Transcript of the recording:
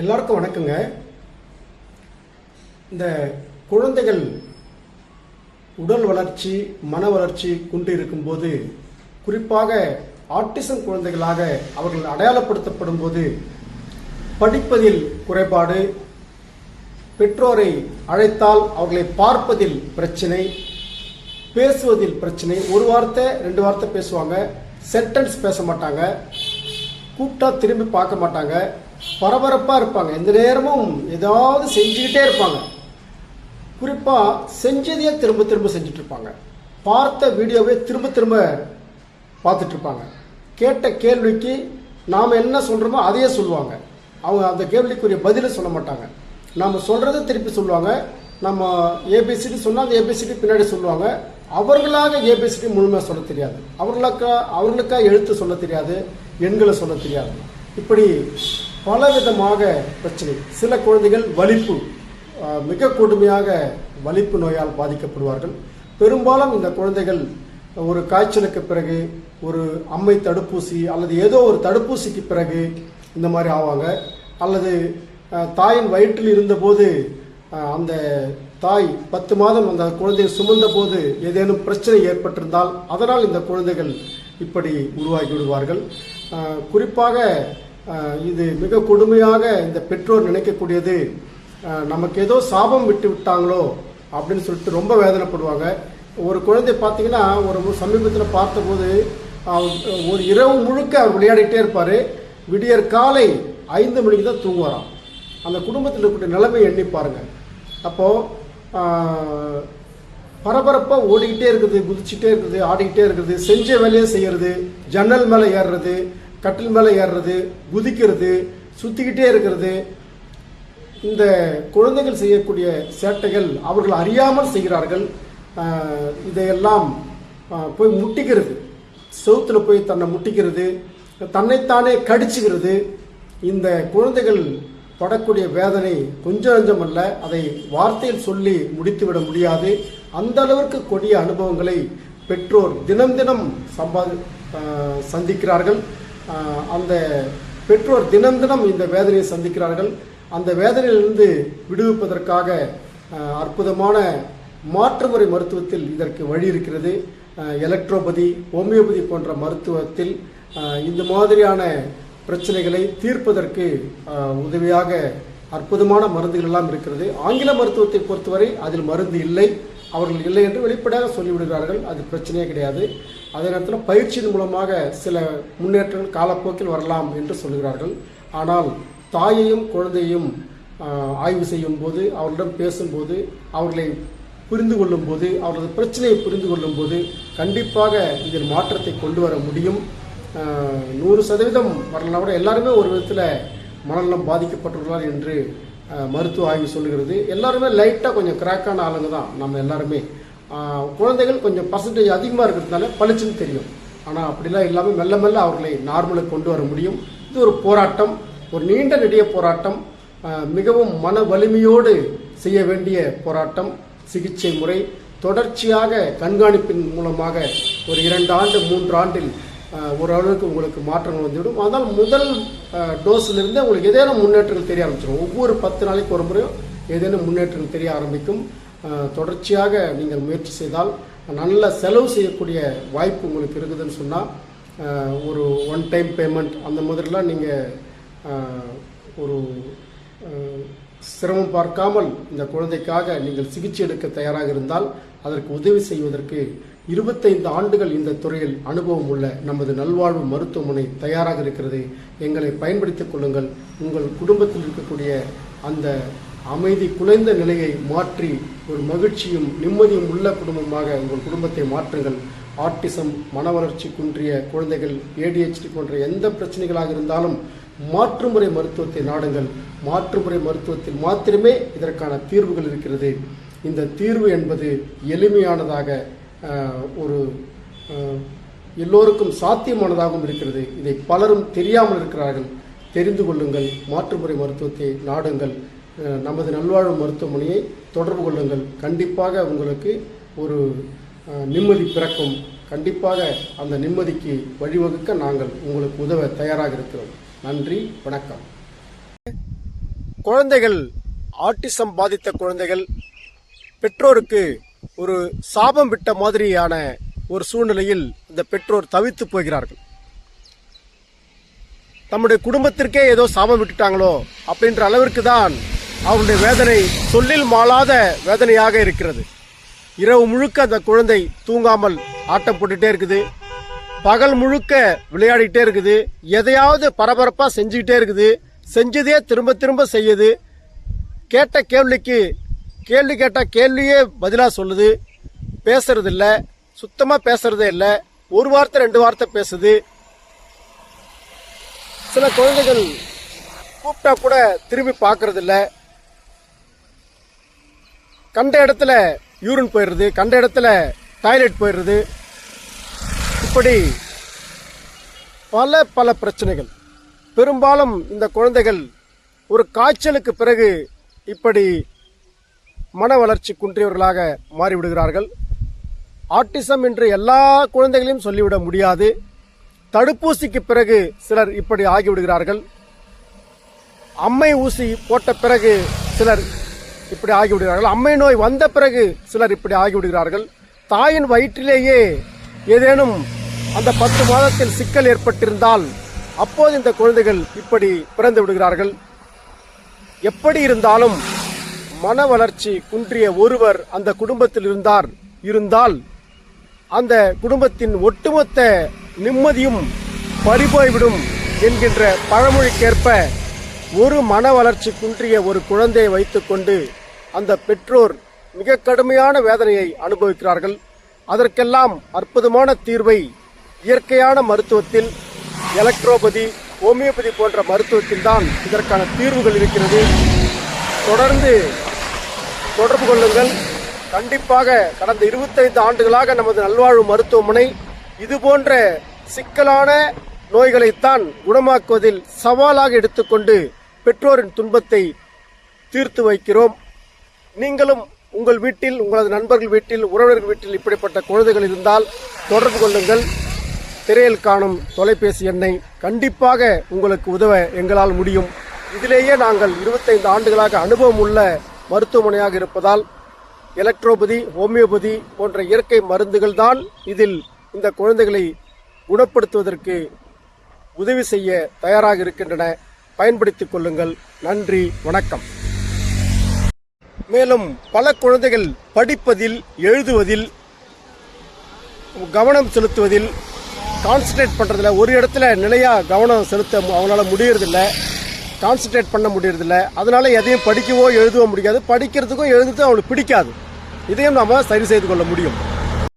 எல்லாருக்கும் வணக்கங்க. இந்த குழந்தைகள் உடல் வளர்ச்சி மன வளர்ச்சி குன்றி இருக்கும்போது, குறிப்பாக ஆட்டிசம் குழந்தைகளாக அவர்கள் அடையாளப்படுத்தப்படும் போது படிப்பதில் குறைபாடு, பெற்றோரை அழைத்தால் அவர்களை பார்ப்பதில் பிரச்சனை, பேசுவதில் பிரச்சனை, ஒரு வார்த்தை ரெண்டு வார்த்தை பேசுவாங்க, சென்டென்ஸ் பேச மாட்டாங்க, கூப்பிட்டா திரும்பி பார்க்க மாட்டாங்க, பரபரப்பாக இருப்பாங்க, எந்த நேரமும் ஏதாவது செஞ்சுக்கிட்டே இருப்பாங்க. குறிப்பாக செஞ்சதையே திரும்ப திரும்ப செஞ்சுட்டு இருப்பாங்க, பார்த்த வீடியோவே திரும்ப திரும்ப பார்த்துட்டு இருப்பாங்க, கேட்ட கேள்விக்கு நாம் என்ன சொல்கிறோமோ அதையே சொல்லுவாங்க. அவங்க அந்த கேள்விக்குரிய பதிலை சொல்ல மாட்டாங்க, நாம் சொல்கிறத திருப்பி சொல்லுவாங்க. நம்ம ஏபிசிடி சொன்னால் அந்த ஏபிசிடி பின்னாடி சொல்லுவாங்க. அவர்களாக ஏபிசிடி முழுமையாக சொல்ல தெரியாது, அவர்களுக்கா எழுத்து சொல்ல தெரியாது, எண்களை சொல்ல தெரியாது. இப்படி பலவிதமாக பிரச்சனை. சில குழந்தைகள் வலிப்பு, மிக கொடுமையாக வலிப்பு நோயால் பாதிக்கப்படுவார்கள். பெரும்பாலும் இந்த குழந்தைகள் ஒரு காய்ச்சலுக்கு பிறகு, ஒரு அம்மை தடுப்பூசி அல்லது ஏதோ ஒரு தடுப்பூசிக்கு பிறகு இந்த மாதிரி ஆவாங்க. அல்லது தாயின் வயிற்றில் இருந்தபோது அந்த தாய் 10 மாதம் அந்த குழந்தையை சுமந்த போது ஏதேனும் பிரச்சனை ஏற்பட்டிருந்தால் அதனால் இந்த குழந்தைகள் இப்படி உருவாகி விடுவார்கள். குறிப்பாக இது மிக கொடுமையாக இந்த பெற்றோர் நினைக்கக்கூடியது, நமக்கு ஏதோ சாபம் விட்டு விட்டாங்களோ அப்படின்னு சொல்லிட்டு ரொம்ப வேதனைப்படுவாங்க. ஒரு குழந்தை பார்த்தீங்கன்னா, ஒரு சமீபத்தில் பார்த்தபோது ஒரு இரவு முழுக்க அவர் விளையாடிட்டே இருப்பார், விடியற் காலை 5 மணிக்கு தான் தூங்குவாராம். அந்த குடும்பத்தில் இருக்கக்கூடிய நிலைமை எண்ணி பாருங்க. அப்போது பரபரப்பாக ஓடிக்கிட்டே இருக்குது, குதிச்சுட்டே இருக்குது, ஆடிக்கிட்டே இருக்குது, செஞ்ச வேலையை செய்கிறது, ஜன்னல் மேலே ஏறுறது, கட்டில் மேலே ஏறுறது, குதிக்கிறது, சுற்றிக்கிட்டே இருக்கிறது. இந்த குழந்தைகள் செய்யக்கூடிய சேட்டைகள் அவர்கள் அறியாமல் செய்கிறார்கள். இதையெல்லாம் போய் முட்டிக்கிறது, செவுத்தில் போய் தன்னை முட்டிக்கிறது, தன்னைத்தானே கடிச்சுக்கிறது. இந்த குழந்தைகள் படக்கூடிய வேதனை கொஞ்சம் நஞ்சம் அல்ல, அதை வார்த்தையில் சொல்லி முடித்துவிட முடியாது. அந்த அளவிற்கு கொடிய அனுபவங்களை பெற்றோர் தினம் தினம் சந்திக்கிறார்கள். அந்த பெற்றோர் தினம் தினம் இந்த வேதனையை சந்திக்கிறார்கள். அந்த வேதனையிலிருந்து விடுவிப்பதற்காக அற்புதமான மாற்றுமுறை மருத்துவத்தில் இதற்கு வழி இருக்கிறது. எலக்ட்ரோபதி, ஹோமியோபதி போன்ற மருத்துவத்தில் இந்த மாதிரியான பிரச்சனைகளை தீர்ப்பதற்கு உதவியாக அற்புதமான மருந்துகள் எல்லாம் இருக்கிறது. ஆங்கில மருத்துவத்தை பொறுத்தவரை அதில் மருந்து இல்லை, அவர்கள் இல்லை என்று வெளிப்படையாக சொல்லிவிடுகிறார்கள். அது பிரச்சனையே கிடையாது. அதே நேரத்தில் பயிற்சியின் மூலமாக சில முன்னேற்றங்கள் காலப்போக்கில் வரலாம் என்று சொல்கிறார்கள். ஆனால் தாயையும் குழந்தையும் ஆய்வு செய்யும் போது, அவர்களிடம் பேசும்போது, அவர்களை புரிந்து கொள்ளும் போது, அவர்களது பிரச்சனையை புரிந்து கொள்ளும் போது கண்டிப்பாக இதில் மாற்றத்தை கொண்டு வர முடியும். 100% வரலனா கூட எல்லாருமே ஒரு விதத்தில் மனநலம் பாதிக்கப்பட்டுள்ளார் என்று மருத்துவ ஆய்வு சொல்லுகிறது. எல்லாருமே லைட்டாக கொஞ்சம் கிராக்கான ஆளுங்க தான் நம்ம எல்லாருமே. குழந்தைகள் கொஞ்சம் பர்சன்டேஜ் அதிகமாக இருக்கிறதுனால பளிச்சுன்னு தெரியும். ஆனால் அப்படிலாம் இல்லாமல் மெல்ல மெல்ல அவர்களை நார்மலுக்கு கொண்டு வர முடியும். இது ஒரு போராட்டம், ஒரு நீண்ட நெடிய போராட்டம், மிகவும் மன வலிமையோடு செய்ய வேண்டிய போராட்டம். சிகிச்சை முறை தொடர்ச்சியாக கண்காணிப்பின் மூலமாக ஒரு 2 ஆண்டு 3 ஆண்டில் ஓரளவுக்கு உங்களுக்கு மாற்றங்கள் வந்துவிடும். அதனால் முதல் டோஸிலிருந்து உங்களுக்கு ஏதேனும் முன்னேற்றங்கள் தெரிய ஆரம்பிச்சிடும். ஒவ்வொரு 10 நாளைக்கு ஒரு முறையும் ஏதேனும் முன்னேற்றங்கள் தெரிய ஆரம்பிக்கும். தொடர்ச்சியாக நீங்கள் முயற்சி செய்தால் நல்ல செலவு செய்யக்கூடிய வாய்ப்பு உங்களுக்கு இருக்குதுன்னு சொன்னால், ஒரு 1 டைம் பேமெண்ட் அந்த மாதிரிலாம் நீங்கள் ஒரு சிரமம் பார்க்காமல் இந்த குழந்தைக்காக நீங்கள் சிகிச்சை எடுக்க தயாராக இருந்தால் அதற்கு உதவி செய்வதற்கு 25 ஆண்டுகள் இந்த துறையில் அனுபவம் உள்ள நமது நல்வாழ்வு மருத்துவமனை தயாராக இருக்கிறது. எங்களை பயன்படுத்திக் கொள்ளுங்கள். உங்கள் குடும்பத்தில் இருக்கக்கூடிய அந்த அமைதி குலைந்த நிலையை மாற்றி ஒரு மகிழ்ச்சியும் நிம்மதியும் உள்ள குடும்பமாக உங்கள் குடும்பத்தை மாற்றுங்கள். ஆட்டிசம், மன வளர்ச்சி குன்றிய குழந்தைகள், ADHD போன்ற எந்த பிரச்சனைகளாக இருந்தாலும் மாற்றுமுறை மருத்துவத்தை நாடுங்கள். மாற்றுமுறை மருத்துவத்தில் மாத்திரமே இதற்கான தீர்வுகள் இருக்கிறது. இந்த தீர்வு என்பது எளிமையானதாக, ஒரு எல்லோருக்கும் சாத்தியமானதாகவும் இருக்கிறது. இதை பலரும் தெரியாமல் இருக்கிறார்கள். தெரிந்து கொள்ளுங்கள். மாற்றுமுறை மருத்துவத்தை நாடுங்கள். நமது நல்வாழ்வு மருத்துவமனையை தொடர்பு கொள்ளுங்கள். கண்டிப்பாக உங்களுக்கு ஒரு நிம்மதி பிறக்கும். கண்டிப்பாக அந்த நிம்மதிக்கு வழிவகுக்க நாங்கள் உங்களுக்கு உதவ தயாராக இருக்கிறோம். நன்றி, வணக்கம். குழந்தைகள் ஆட்டிசம் பாதித்த குழந்தைகள் பெற்றோருக்கு ஒரு சாபம் விட்ட மாதிரியான ஒரு சூழ்நிலையில் இந்த பெற்றோர் தவித்து போகிறார்கள். தம்முடைய குடும்பத்திற்கே ஏதோ சாபம் விட்டுட்டாங்களோ அப்படின்ற அளவிற்கு தான் அவருடைய வேதனை சொல்லில் மாளாத வேதனையாக இருக்கிறது. இரவு முழுக்க அந்த குழந்தை தூங்காமல் ஆட்டம் போட்டுட்டே இருக்குது, பகல் முழுக்க விளையாடிட்டே இருக்குது, எதையாவது பரபரப்பா செஞ்சுக்கிட்டே இருக்குது, செஞ்சதே திரும்ப திரும்ப செய்யுது, கேட்ட கேள்விக்கு கேள்வி கேட்டா கேள்வியே பதிலா சொல்லுது, பேசுறது இல்ல, சுத்தமா பேசுறதே இல்ல, ஒரு வார்த்தை 2 வார்த்தை பேசுது. சில குழந்தைகள் கூப்பிட்டா கூட திரும்பி பார்க்கறது இல்ல, கண்ட இடத்துல யூரின் போயிடுறது, கண்ட இடத்துல டாய்லெட் போயிடுறது. இப்படி பல பிரச்சனைகள். பெரும்பாலும் இந்த குழந்தைகள் ஒரு காய்ச்சலுக்கு பிறகு இப்படி மன வளர்ச்சி குன்றியவர்களாக மாறிவிடுகிறார்கள். ஆட்டிசம் என்று எல்லா குழந்தைகளையும் சொல்லிவிட முடியாது. தடுப்பூசிக்கு பிறகு சிலர் இப்படி ஆகிவிடுகிறார்கள். அம்மை ஊசி போட்ட பிறகு சிலர் இப்படி ஆகிவிடுகிறார்கள். அம்மை நோய் வந்த பிறகு சிலர் இப்படி ஆகிவிடுகிறார்கள். தாயின் வயிற்றிலேயே ஏதேனும் அந்த 10 மாதத்தில் சிக்கல் ஏற்பட்டிருந்தால் அப்போது இந்த குழந்தைகள் இப்படி பிறந்து விடுகிறார்கள். எப்படி இருந்தாலும் மன வளர்ச்சி குன்றிய ஒருவர் அந்த குடும்பத்தில் இருந்தால் அந்த குடும்பத்தின் ஒட்டுமொத்த நிம்மதியும் பறிபோய்விடும் என்கின்ற பழமொழிக்கேற்ப ஒரு மன வளர்ச்சி குன்றிய ஒரு குழந்தையை வைத்துக்கொண்டு அந்த பெற்றோர் மிக கடுமையான வேதனையை அனுபவிக்கிறார்கள். அதற்கெல்லாம் அற்புதமான தீர்வை இயற்கையான மருத்துவத்தில், எலக்ட்ரோபதி, ஹோமியோபதி போன்ற மருத்துவத்தில் தான் இதற்கான தீர்வுகள் இருக்கிறது. தொடர்ந்து தொடர்பு கொள்ளுங்கள். கண்டிப்பாக கடந்த 25 ஆண்டுகளாக நமது நல்வாழ்வு மருத்துவமனை இதுபோன்ற சிக்கலான நோய்களைத்தான் குணமாக்குவதில் சவாலாக எடுத்துக்கொண்டு பெற்றோரின் துன்பத்தை தீர்த்து வைக்கிறோம். நீங்களும் உங்கள் வீட்டில், உங்களது நண்பர்கள் வீட்டில், உறவினர்கள் வீட்டில் இப்படிப்பட்ட குழந்தைகள் இருந்தால் தொடர்பு கொள்ளுங்கள். திரையில் காணும் தொலைபேசி எண்ணை கண்டிப்பாக உங்களுக்கு உதவ எங்களால் முடியும். இதிலேயே நாங்கள் 25 ஆண்டுகளாக அனுபவம் உள்ள மருத்துவமனையாக இருப்பதால் எலக்ட்ரோபதி, ஹோமியோபதி போன்ற இயற்கை மருந்துகள் தான் இதில் இந்த குழந்தைகளை குணப்படுத்துவதற்கு உதவி செய்ய தயாராக இருக்கின்றன. பயன்படுத்திக் கொள்ளுங்கள். நன்றி, வணக்கம். மேலும் பல குழந்தைகள் படிப்பதில், எழுதுவதில், கவனம் செலுத்துவதில், கான்சன்ட்ரேட் பண்றதில்ல, ஒரு இடத்துல நிலையா கவனம் செலுத்த அவங்களால முடியறதில்ல, கான்சன்ட்ரேட் பண்ண முடியறதில்ல. அதனால எதையும் படிக்கவோ எழுதவோ முடியாது, படிக்கிறதுக்கும் எழுதுறதுக்கும் அவங்களுக்கு பிடிக்காது. இதையும் நாம சரி செய்து கொள்ள முடியும்.